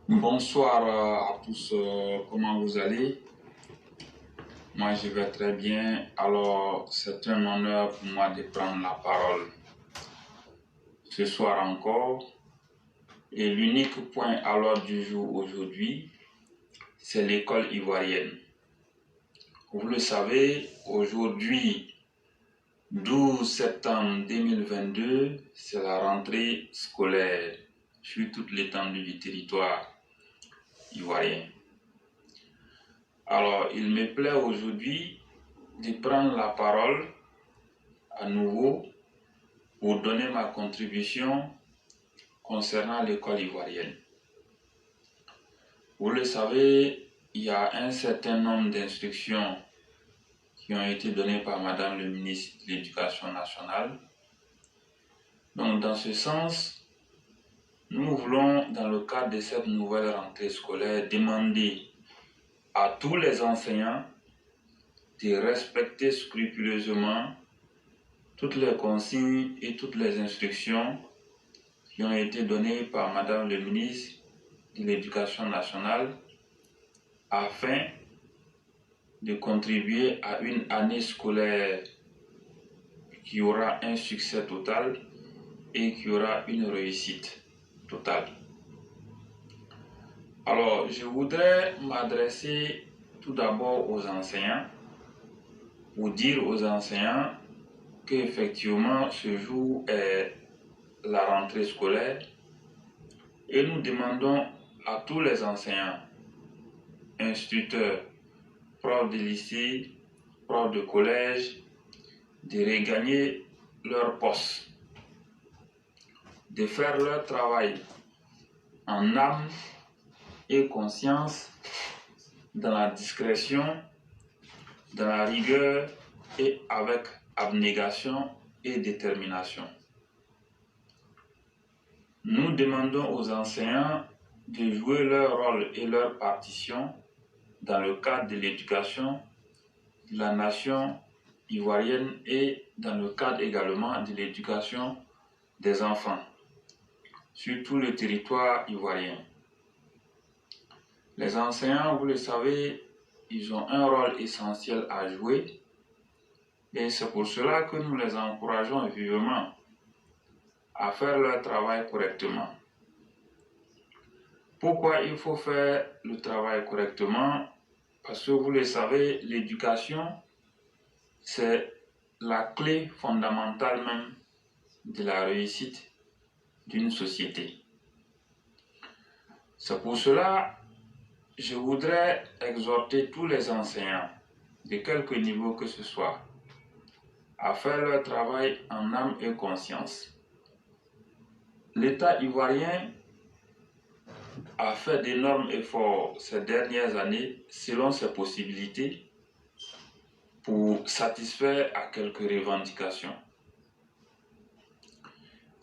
Bonsoir à tous, comment vous allez? Moi je vais très bien, alors c'est un honneur pour moi de prendre la parole ce soir encore. Et l'unique point à l'ordre du jour aujourd'hui, c'est l'école ivoirienne. Vous le savez, aujourd'hui, 12 septembre 2022, c'est la rentrée scolaire sur toute l'étendue du territoire ivoirien. Alors, il me plaît aujourd'hui de prendre la parole à nouveau pour donner ma contribution concernant l'école ivoirienne. Vous le savez, il y a un certain nombre d'instructions qui ont été données par Madame le ministre de l'Éducation nationale. Donc, dans ce sens, nous voulons, dans le cadre de cette nouvelle rentrée scolaire, demander à tous les enseignants de respecter scrupuleusement toutes les consignes et toutes les instructions qui ont été données par Madame le ministre de l'Éducation nationale afin de contribuer à une année scolaire qui aura un succès total et qui aura une réussite totale. Alors, je voudrais m'adresser tout d'abord aux enseignants pour dire aux enseignants qu'effectivement ce jour est la rentrée scolaire et nous demandons à tous les enseignants, instituteurs, profs de lycée, profs de collège, de regagner leur poste, de faire leur travail en âme et conscience, dans la discrétion, dans la rigueur et avec abnégation et détermination. Nous demandons aux enseignants de jouer leur rôle et leur partition dans le cadre de l'éducation de la nation ivoirienne et dans le cadre également de l'éducation des enfants sur tout le territoire ivoirien. Les enseignants, vous le savez, ils ont un rôle essentiel à jouer et c'est pour cela que nous les encourageons vivement à faire leur travail correctement. Pourquoi il faut faire le travail correctement? Parce que vous le savez, l'éducation, c'est la clé fondamentale même de la réussite d'une société. C'est pour cela que je voudrais exhorter tous les enseignants, de quelque niveau que ce soit, à faire leur travail en âme et conscience. L'État ivoirien a fait d'énormes efforts ces dernières années selon ses possibilités pour satisfaire à quelques revendications.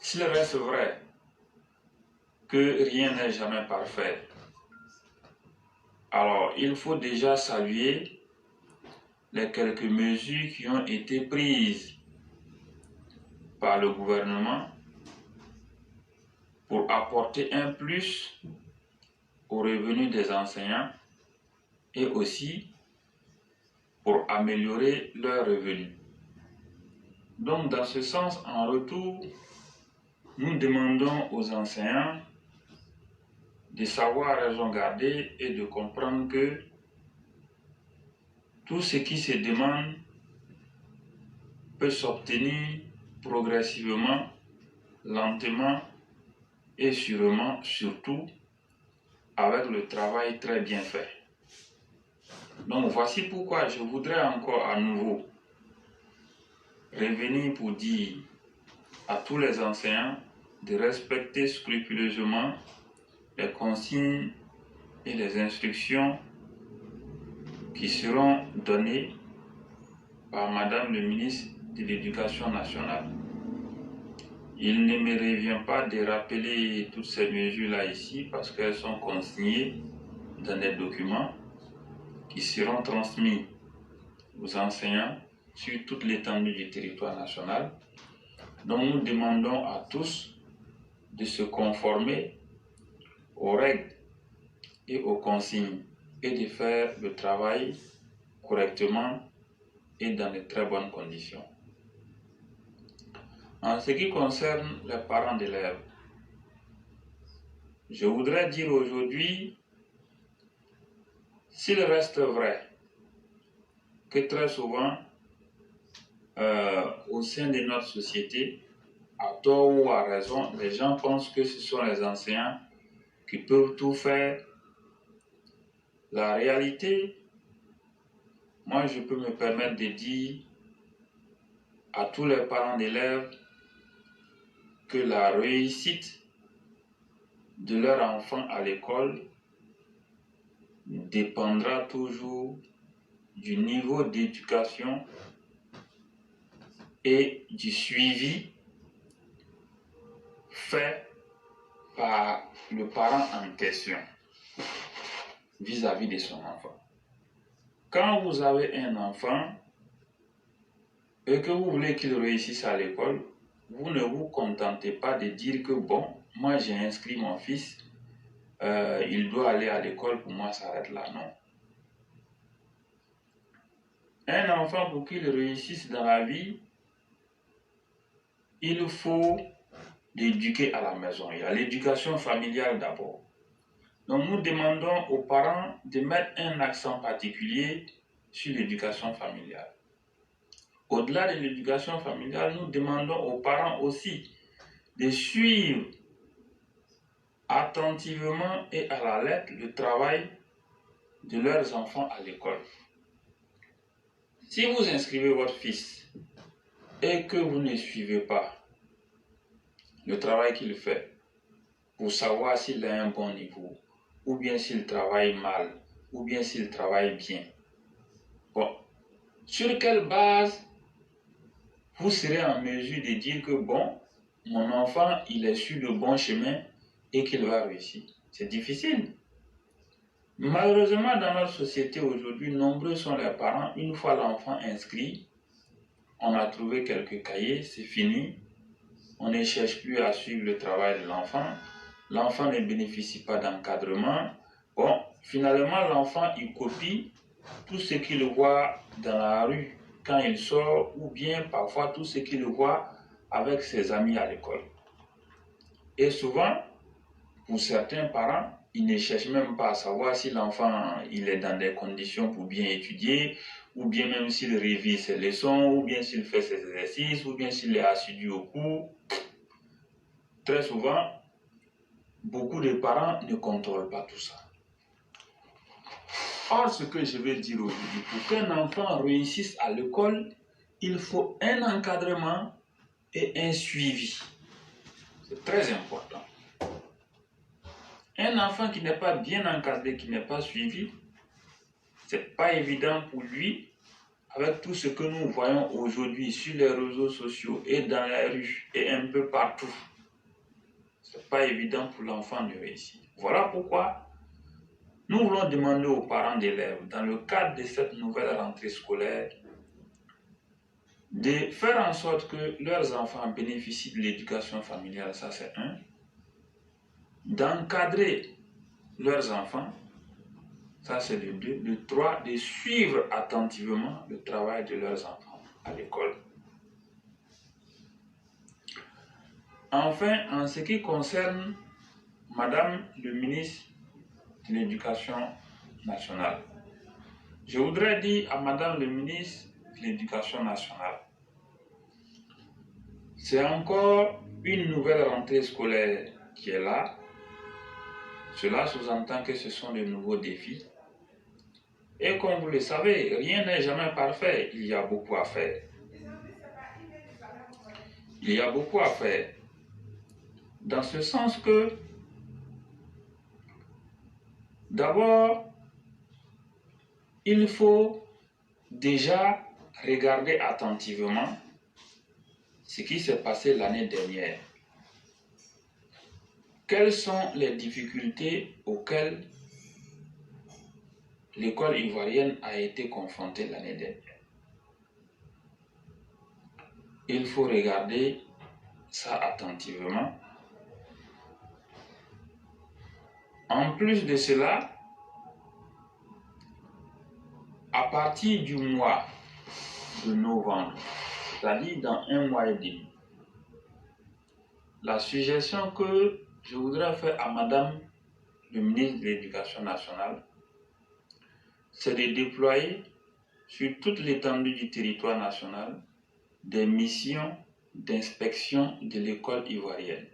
S'il reste vrai que rien n'est jamais parfait, alors il faut déjà saluer les quelques mesures qui ont été prises par le gouvernement pour apporter un plus aux revenus des enseignants et aussi pour améliorer leurs revenus. Donc, dans ce sens, en retour, nous demandons aux enseignants de savoir raison garder et de comprendre que tout ce qui se demande peut s'obtenir progressivement, lentement et sûrement, surtout avec le travail très bien fait. Donc voici pourquoi je voudrais encore à nouveau revenir pour dire à tous les enseignants de respecter scrupuleusement les consignes et les instructions qui seront données par Madame le ministre de l'Éducation nationale. Il ne me revient pas de rappeler toutes ces mesures-là ici parce qu'elles sont consignées dans des documents qui seront transmis aux enseignants sur toute l'étendue du territoire national. Donc nous demandons à tous de se conformer aux règles et aux consignes et de faire le travail correctement et dans de très bonnes conditions. En ce qui concerne les parents d'élèves, je voudrais dire aujourd'hui, s'il reste vrai que très souvent, au sein de notre société, à tort ou à raison, les gens pensent que ce sont les enseignants qui peuvent tout faire. La réalité, moi je peux me permettre de dire à tous les parents d'élèves que la réussite de leur enfant à l'école dépendra toujours du niveau d'éducation et du suivi fait par le parent en question vis-à-vis de son enfant. Quand vous avez un enfant et que vous voulez qu'il réussisse à l'école, vous ne vous contentez pas de dire que bon, moi j'ai inscrit mon fils, il doit aller à l'école, pour moi ça s'arrête là, non. Un enfant, pour qu'il réussisse dans la vie, il faut l'éduquer à la maison. Il y a l'éducation familiale d'abord. Donc nous demandons aux parents de mettre un accent particulier sur l'éducation familiale. Au-delà de l'éducation familiale, nous demandons aux parents aussi de suivre attentivement et à la lettre le travail de leurs enfants à l'école. Si vous inscrivez votre fils et que vous ne suivez pas le travail qu'il fait pour savoir s'il a un bon niveau, ou bien s'il travaille mal, ou bien s'il travaille bien, bon, sur quelle base vous serez en mesure de dire que bon, mon enfant, il est sur le bon chemin et qu'il va réussir? C'est difficile. Malheureusement, dans notre société aujourd'hui, nombreux sont les parents, une fois l'enfant inscrit, on a trouvé quelques cahiers, c'est fini, on ne cherche plus à suivre le travail de l'enfant, l'enfant ne bénéficie pas d'encadrement. Bon, finalement, l'enfant, il copie tout ce qu'il voit dans la rue quand il sort, ou bien parfois tout ce qu'il voit avec ses amis à l'école. Et souvent, pour certains parents, ils ne cherchent même pas à savoir si l'enfant il est dans des conditions pour bien étudier, ou bien même s'il révise ses leçons, ou bien s'il fait ses exercices, ou bien s'il est assidu au cours. Très souvent, beaucoup de parents ne contrôlent pas tout ça. Or, ce que je vais dire aujourd'hui, pour qu'un enfant réussisse à l'école, il faut un encadrement et un suivi. C'est très important. Un enfant qui n'est pas bien encadré, qui n'est pas suivi, c'est pas évident pour lui, avec tout ce que nous voyons aujourd'hui sur les réseaux sociaux et dans la rue et un peu partout. C'est pas évident pour l'enfant de réussir. Voilà pourquoi nous voulons demander aux parents d'élèves, dans le cadre de cette nouvelle rentrée scolaire, de faire en sorte que leurs enfants bénéficient de l'éducation familiale, ça c'est un, d'encadrer leurs enfants, ça c'est le 2, le 3, de suivre attentivement le travail de leurs enfants à l'école. Enfin, en ce qui concerne Madame le ministre de l'Éducation nationale, je voudrais dire à Madame le ministre de l'Éducation nationale, c'est encore une nouvelle rentrée scolaire qui est là. Cela sous-entend que ce sont de nouveaux défis. Et comme vous le savez, rien n'est jamais parfait. Il y a beaucoup à faire. Il y a beaucoup à faire. Dans ce sens que, d'abord, il faut déjà regarder attentivement ce qui s'est passé l'année dernière. Quelles sont les difficultés auxquelles l'école ivoirienne a été confrontée l'année dernière? Il faut regarder ça attentivement. En plus de cela, à partir du mois de novembre, c'est-à-dire dans un mois et demi, la suggestion que je voudrais faire à Madame le ministre de l'Éducation nationale, c'est de déployer sur toute l'étendue du territoire national des missions d'inspection de l'école ivoirienne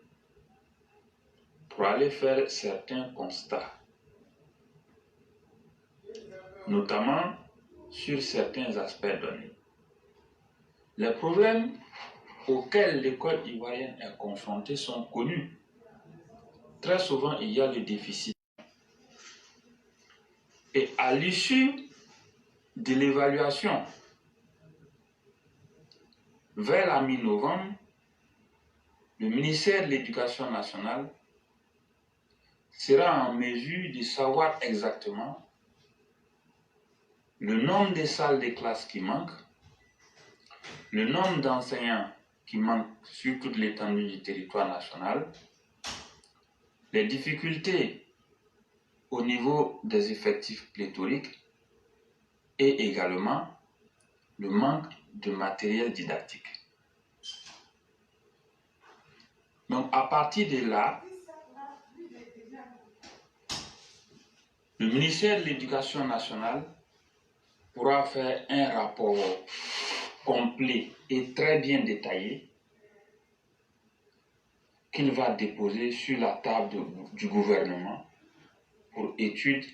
pour aller faire certains constats, notamment sur certains aspects donnés. Les problèmes auxquels l'école ivoirienne est confrontée sont connus. Très souvent, il y a le déficit. Et à l'issue de l'évaluation, vers la mi-novembre, le ministère de l'Éducation nationale sera en mesure de savoir exactement le nombre de salles de classe qui manquent, le nombre d'enseignants qui manquent sur toute l'étendue du territoire national, les difficultés au niveau des effectifs pléthoriques et également le manque de matériel didactique. Donc à partir de là, le ministère de l'Éducation nationale pourra faire un rapport complet et très bien détaillé qu'il va déposer sur la table du gouvernement pour étude,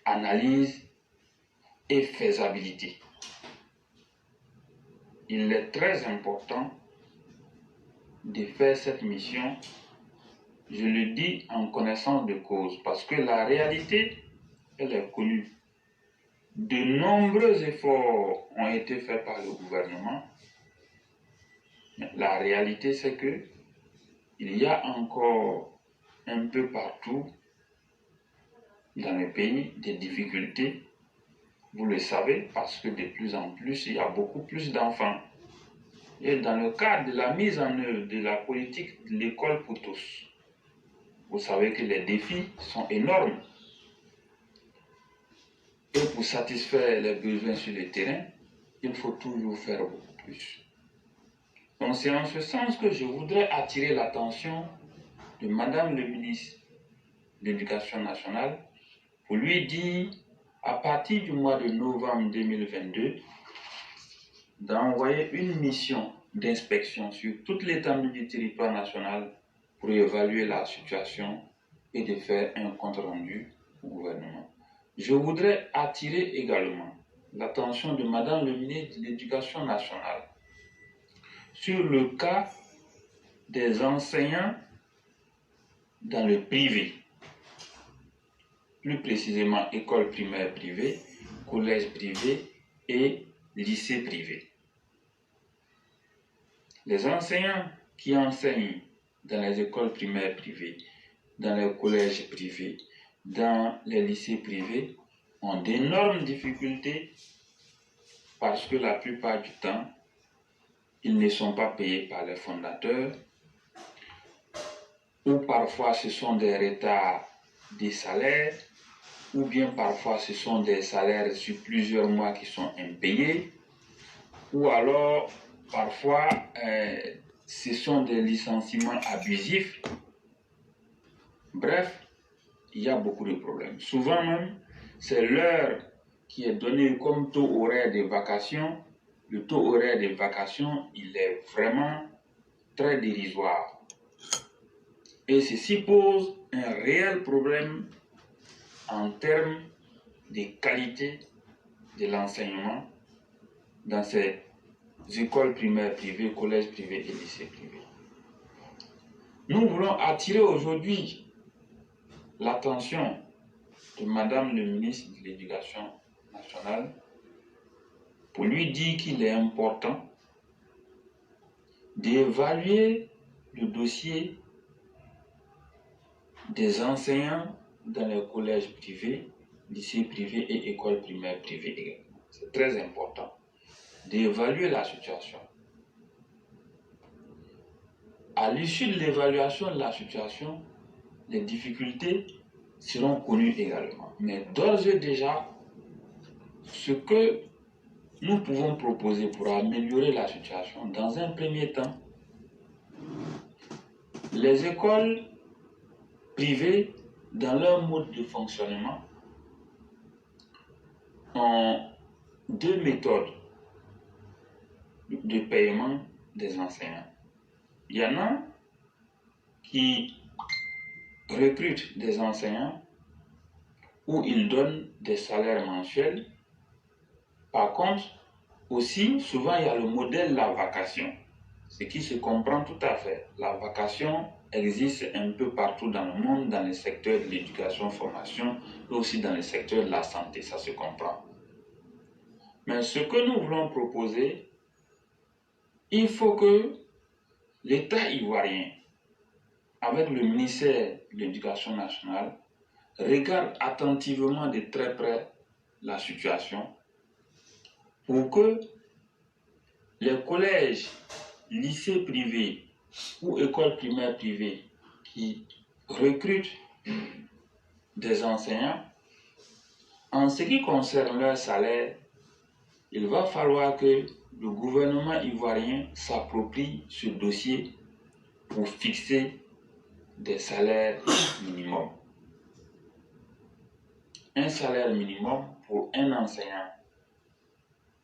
analyse et faisabilité. Il est très important de faire cette mission, je le dis en connaissance de cause, parce que la réalité, elle est connue. De nombreux efforts ont été faits par le gouvernement. Mais la réalité, c'est que il y a encore un peu partout dans le pays des difficultés. Vous le savez, parce que de plus en plus, il y a beaucoup plus d'enfants. Et dans le cadre de la mise en œuvre de la politique de l'école pour tous, vous savez que les défis sont énormes. Et pour satisfaire les besoins sur le terrain, il faut toujours faire beaucoup plus. Donc c'est en ce sens que je voudrais attirer l'attention de Madame le ministre de l'Éducation nationale pour lui dire, à partir du mois de novembre 2022, d'envoyer une mission d'inspection sur toute l'étendue du territoire national pour évaluer la situation et de faire un compte-rendu au gouvernement. Je voudrais attirer également l'attention de Madame le ministre de l'Éducation nationale sur le cas des enseignants dans le privé, plus précisément école primaire privée, collège privé et lycée privé. Les enseignants qui enseignent dans les écoles primaires privées, dans les collèges privés, dans les lycées privés ont d'énormes difficultés parce que la plupart du temps, ils ne sont pas payés par les fondateurs ou parfois ce sont des retards des salaires ou bien parfois ce sont des salaires sur plusieurs mois qui sont impayés ou alors parfois ce sont des licenciements abusifs. Bref, il y a beaucoup de problèmes. Souvent même, c'est l'heure qui est donnée comme taux horaire de vacation. Le taux horaire de vacation, il est vraiment très dérisoire. Et ceci pose un réel problème en termes de qualité de l'enseignement dans ces écoles primaires privées, collèges privés et lycées privés. Nous voulons attirer aujourd'hui l'attention de Madame le ministre de l'Éducation nationale pour lui dire qu'il est important d'évaluer le dossier des enseignants dans les collèges privés, lycées privés et écoles primaires privées également. C'est très important d'évaluer la situation. À l'issue de l'évaluation de la situation, les difficultés seront connus également. Mais d'ores et déjà, ce que nous pouvons proposer pour améliorer la situation, dans un premier temps, les écoles privées, dans leur mode de fonctionnement, ont deux méthodes de paiement des enseignants. Il y en a qui recrutent des enseignants où ils donnent des salaires mensuels. Par contre, aussi, souvent, il y a le modèle de la vacation, ce qui se comprend tout à fait. La vacation existe un peu partout dans le monde, dans les secteurs de l'éducation, formation, et aussi dans les secteurs de la santé, ça se comprend. Mais ce que nous voulons proposer, il faut que l'État ivoirien, avec le ministère de l'Éducation nationale, regarde attentivement de très près la situation pour que les collèges, lycées privés ou écoles primaires privées qui recrutent des enseignants, en ce qui concerne leur salaire, il va falloir que le gouvernement ivoirien s'approprie ce dossier pour fixer des salaires minimums. Un salaire minimum pour un enseignant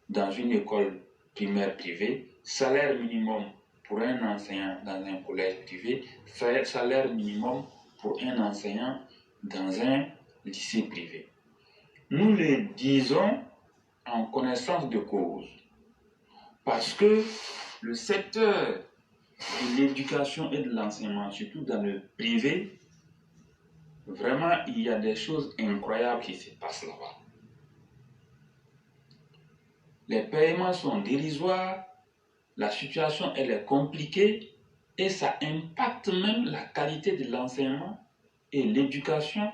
dans une école primaire privée, salaire minimum pour un enseignant dans un collège privé, salaire minimum pour un enseignant dans un lycée privé. Nous le disons en connaissance de cause, parce que le secteur de l'éducation et de l'enseignement, surtout dans le privé, vraiment, il y a des choses incroyables qui se passent là-bas. Les paiements sont dérisoires, la situation elle est compliquée et ça impacte même la qualité de l'enseignement et l'éducation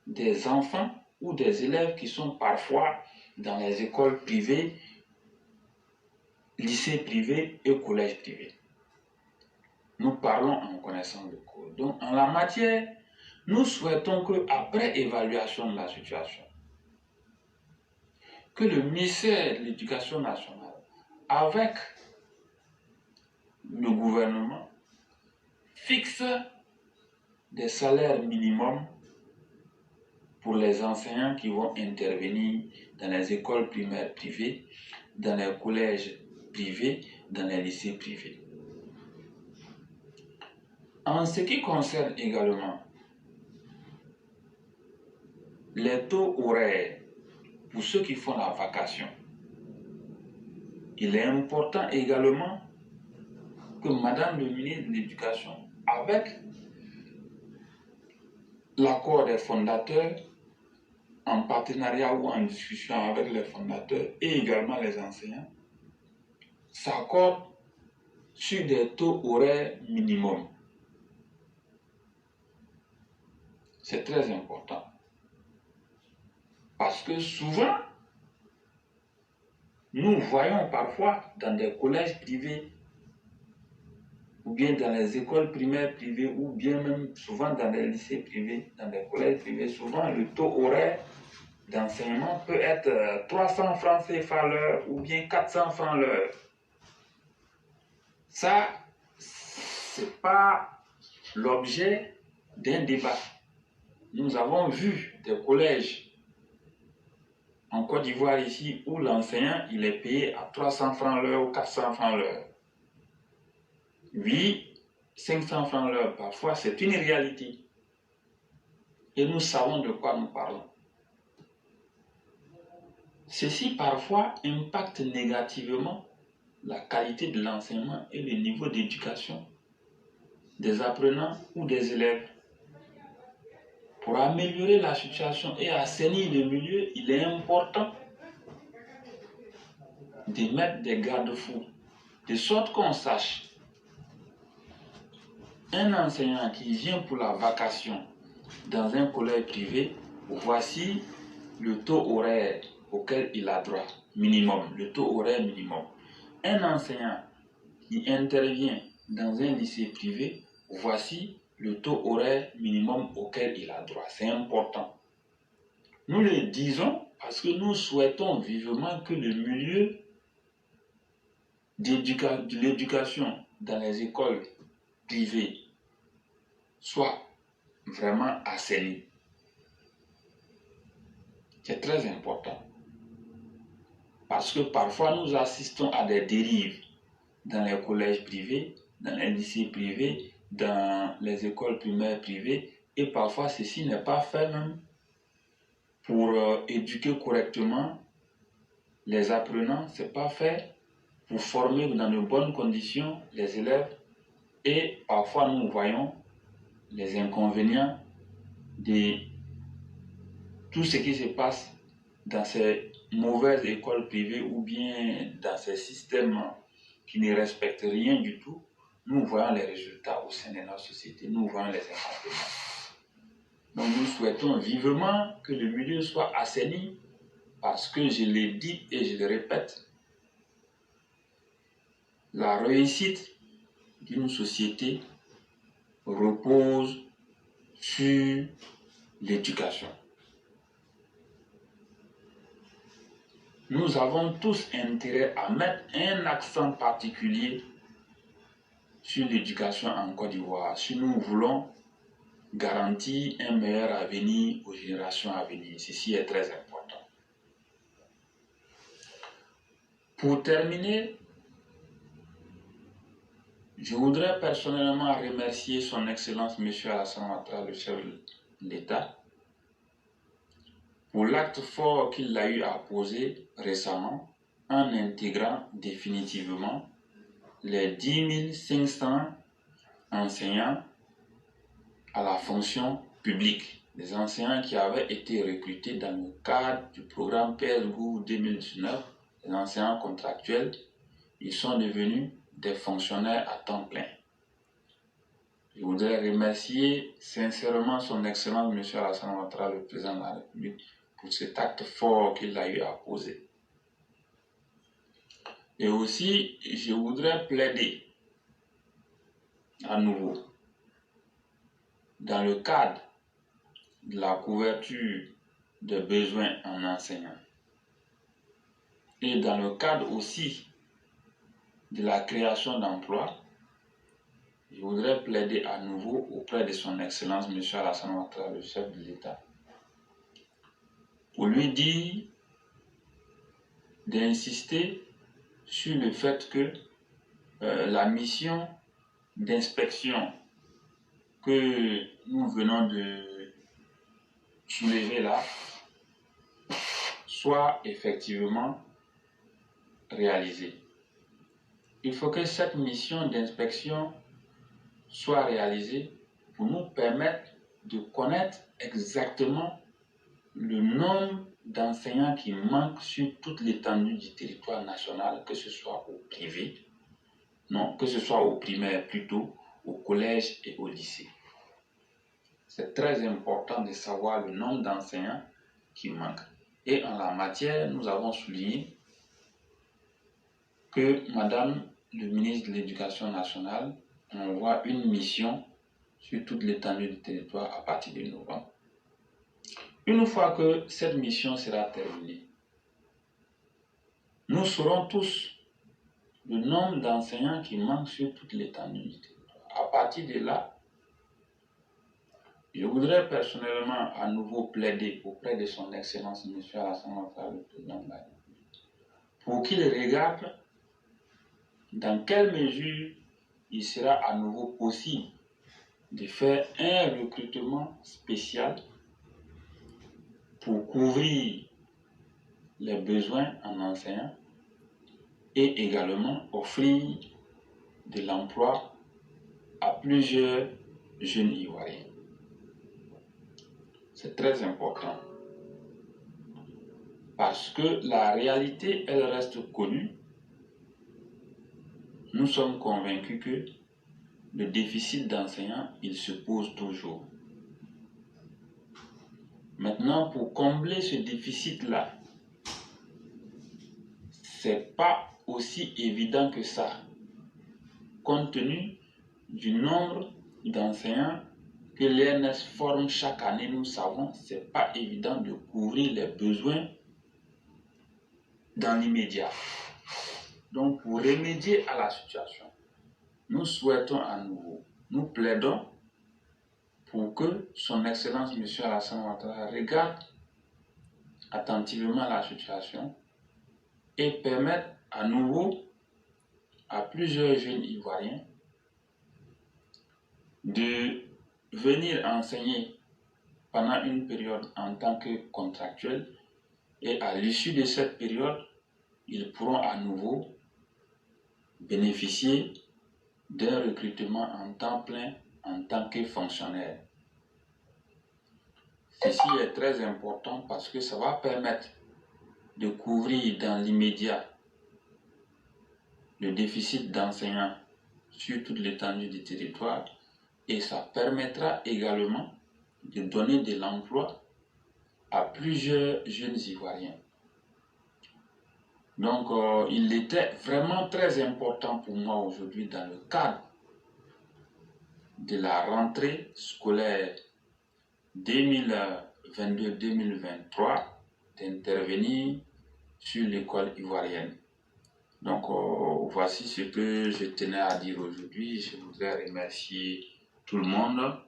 des enfants ou des élèves qui sont parfois dans les écoles privées, lycées privés et collèges privés. Nous parlons en connaissance de cause. Donc, en la matière, nous souhaitons qu'après évaluation de la situation, que le ministère de l'Éducation nationale, avec le gouvernement, fixe des salaires minimums pour les enseignants qui vont intervenir dans les écoles primaires privées, dans les collèges privés, dans les lycées privés. En ce qui concerne également les taux horaires pour ceux qui font la vacation, il est important également que Madame le ministre de l'Éducation, avec l'accord des fondateurs, en partenariat ou en discussion avec les fondateurs et également les enseignants, s'accordent sur des taux horaires minimums. C'est très important. Parce que souvent, nous voyons parfois dans des collèges privés ou bien dans les écoles primaires privées ou bien même souvent dans les lycées privés, dans les collèges privés, souvent le taux horaire d'enseignement peut être 300 francs CFA l'heure ou bien 400 francs l'heure. Ça, c'est pas l'objet d'un débat. Nous avons vu des collèges en Côte d'Ivoire ici où l'enseignant il est payé à 300 francs l'heure ou 400 francs l'heure. Oui, 500 francs l'heure parfois, c'est une réalité. Et nous savons de quoi nous parlons. Ceci parfois impacte négativement la qualité de l'enseignement et le niveau d'éducation des apprenants ou des élèves. Pour améliorer la situation et assainir le milieu, il est important de mettre des garde-fous, de sorte qu'on sache un enseignant qui vient pour la vacation dans un collège privé, voici le taux horaire auquel il a droit, minimum, le taux horaire minimum. Un enseignant qui intervient dans un lycée privé, voici le taux horaire minimum auquel il a droit. C'est important. Nous le disons parce que nous souhaitons vivement que le milieu de l'éducation dans les écoles privées soit vraiment assaini. C'est très important. Parce que parfois nous assistons à des dérives dans les collèges privés, dans les lycées privés, dans les écoles primaires privées, et parfois ceci n'est pas fait même pour éduquer correctement les apprenants, ce n'est pas fait pour former dans de bonnes conditions les élèves, et parfois nous voyons les inconvénients de tout ce qui se passe dans ces mauvaises écoles privées ou bien dans ces systèmes qui ne respectent rien du tout. Nous voyons les résultats au sein de notre société, nous voyons les inconvénients. Donc nous souhaitons vivement que le milieu soit assaini parce que je l'ai dit et je le répète, la réussite d'une société repose sur l'éducation. Nous avons tous intérêt à mettre un accent particulier sur l'éducation en Côte d'Ivoire si nous voulons garantir un meilleur avenir aux générations à venir. Ceci est très important. Pour terminer, je voudrais personnellement remercier son Excellence M. Alassane Ouattara, le chef de l'État, pour l'acte fort qu'il a eu à poser récemment en intégrant définitivement les 10 500 enseignants à la fonction publique. Les enseignants qui avaient été recrutés dans le cadre du programme PSGO 2019, les enseignants contractuels, ils sont devenus des fonctionnaires à temps plein. Je voudrais remercier sincèrement son Excellence M. Alassane Ouattara, le président de la République, pour cet acte fort qu'il a eu à poser. Et aussi, je voudrais plaider à nouveau, dans le cadre de la couverture des besoins en enseignants et dans le cadre aussi de la création d'emplois, je voudrais plaider à nouveau auprès de son Excellence M. Alassane Ouattara, le chef de l'État, pour lui dire d'insister sur le fait que la mission d'inspection que nous venons de soulever là soit effectivement réalisée. Il faut que cette mission d'inspection soit réalisée pour nous permettre de connaître exactement le nombre d'enseignants qui manquent sur toute l'étendue du territoire national, que ce soit au privé, non, que ce soit au primaire plutôt, au collège et au lycée. C'est très important de savoir le nombre d'enseignants qui manquent. Et en la matière, nous avons souligné que Madame le ministre de l'Éducation nationale envoie une mission sur toute l'étendue du territoire à partir de novembre. Une fois que cette mission sera terminée, nous saurons tous le nombre d'enseignants qui manquent sur toute l'étendue du territoire. À partir de là, je voudrais personnellement à nouveau plaider auprès de son Excellence M. Alassane Ouattara, le président de la République, pour qu'il regarde dans quelle mesure il sera à nouveau possible de faire un recrutement spécial pour couvrir les besoins en enseignants et également offrir de l'emploi à plusieurs jeunes Ivoiriens. C'est très important parce que la réalité, elle reste connue. Nous sommes convaincus que le déficit d'enseignants, il se pose toujours. Maintenant, pour combler ce déficit-là, c'est pas aussi évident que ça, compte tenu du nombre d'enseignants que l'ENS forme chaque année, nous savons, ce n'est pas évident de couvrir les besoins dans l'immédiat. Donc, pour remédier à la situation, nous souhaitons à nouveau, nous plaidons pour que son Excellence M. Alassane Ouattara regarde attentivement la situation et permette à nouveau à plusieurs jeunes Ivoiriens de venir enseigner pendant une période en tant que contractuels, et à l'issue de cette période, ils pourront à nouveau bénéficier d'un recrutement en temps plein en tant que fonctionnaire. Ceci est très important parce que ça va permettre de couvrir dans l'immédiat le déficit d'enseignants sur toute l'étendue du territoire, et ça permettra également de donner de l'emploi à plusieurs jeunes Ivoiriens. Donc, il était vraiment très important pour moi aujourd'hui, dans le cadre de la rentrée scolaire 2022-2023, d'intervenir sur l'école ivoirienne. Donc, voici ce que je tenais à dire aujourd'hui. Je voudrais remercier tout le monde.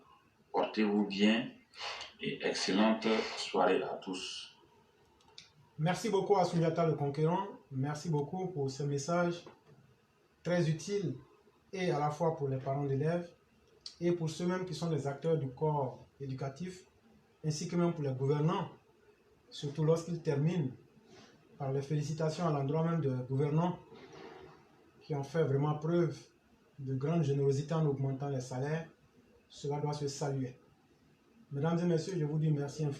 Portez-vous bien et excellente soirée à tous. Merci beaucoup à Souniata le Conquérant. Merci beaucoup pour ce message très utile, et à la fois pour les parents d'élèves et pour ceux-mêmes qui sont les acteurs du corps éducatif, ainsi que même pour les gouvernants, surtout lorsqu'ils terminent par les félicitations à l'endroit même des gouvernants qui ont fait vraiment preuve de grande générosité en augmentant les salaires. Cela doit se saluer. Mesdames et messieurs, je vous dis merci infiniment.